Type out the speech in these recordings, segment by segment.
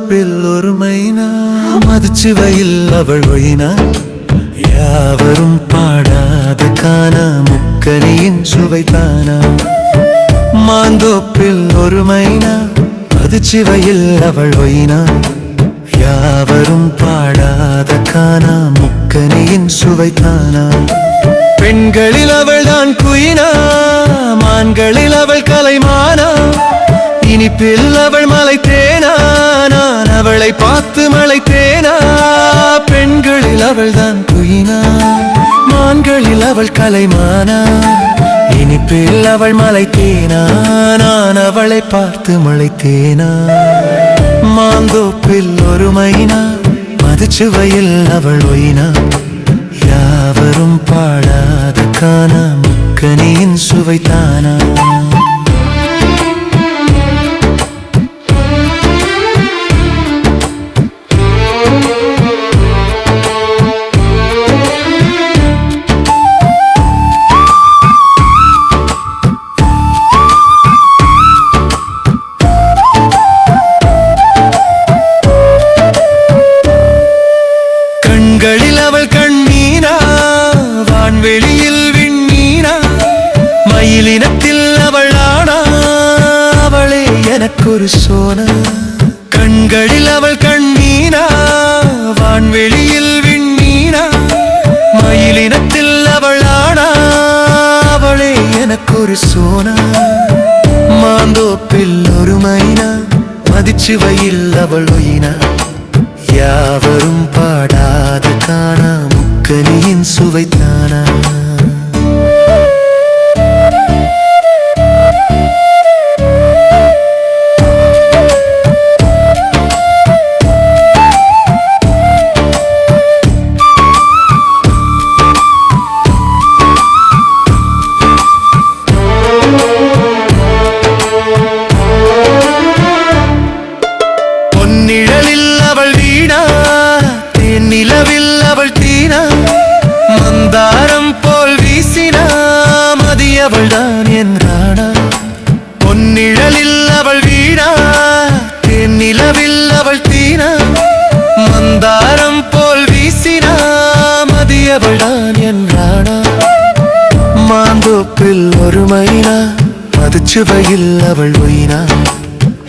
மாந்தோப்பில் ஒரு மைனா மதுச்சுவையில் அவள் ஒயினா யாவரும் பாடாத காணா முக்கனியின் சுவைத்தானா மாந்தோப்பில் ஒரு மைனா மதுச்சுவையில் அவள் ஒயினா யாவரும் பாடாத காணா முக்கனியின் சுவைத்தானா பெண்களில் அவள்தான் குயினா மான்களில் அவள் கலைமானா இனிப்பில் அவள் மலைத்தேனா நான் அவளை பார்த்து மலைத்தேனா பெண்களில் அவள்தான் குயினா மான்களில் அவள் கலைமானா இனிப்பில் அவள் மலைத்தேனா நான் அவளை பார்த்து மலைத்தேனா மாந்தோப்பில் ஒரு மைனா மதுச்சுவையில் அவள் ஒயினா யாவரும் பாடாத காணா முக்கனியின் சுவைத்தானா கண்களில் அவள் கண்ணீனா வான்வெளியில் விண்ணீனா மயிலினத்தில் அவள் ஆனா அவளே எனக்கொரு சோனா கண்களில் அவள் கண்ணீனா வான்வெளியில் விண்ணீனா மயிலினத்தில் அவள் ஆனா அவளே எனக்கொரு சோனா மாந்தோப்பில் ஒரு மைனா மதிச்சுவையில் அவள் ஒயினா யாவரும் பாடாத காணா முக்கனியின் சுவைத்தானா பொன்னிழலில் அவள் வீணா நிலவில் அவள் தீனா மந்தாரம் போல் வீசினா மதியவள் தான் என்றானா பொன்னிழலில் அவள் வீணா நிலவில் அவள் தீனா மந்தாரம் போல் வீசினா மதியவள் தான் என்றானா மாந்தோப்பில் ஒரு மைனா மதுச்சுவையில் அவள் ஒயினா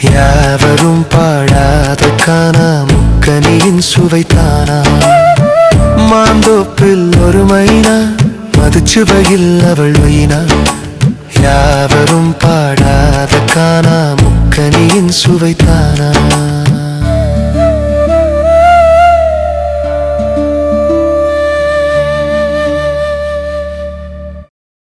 யாவரும் பாடாத காணா முக்கனியின் சுவைத்தானா மாந்தோப்பில் ஒரு மைனா மதுச்சுவையில் அவள் ஒயினா யாவரும் பாடாத காணா முக்கனியின் சுவைத்தானா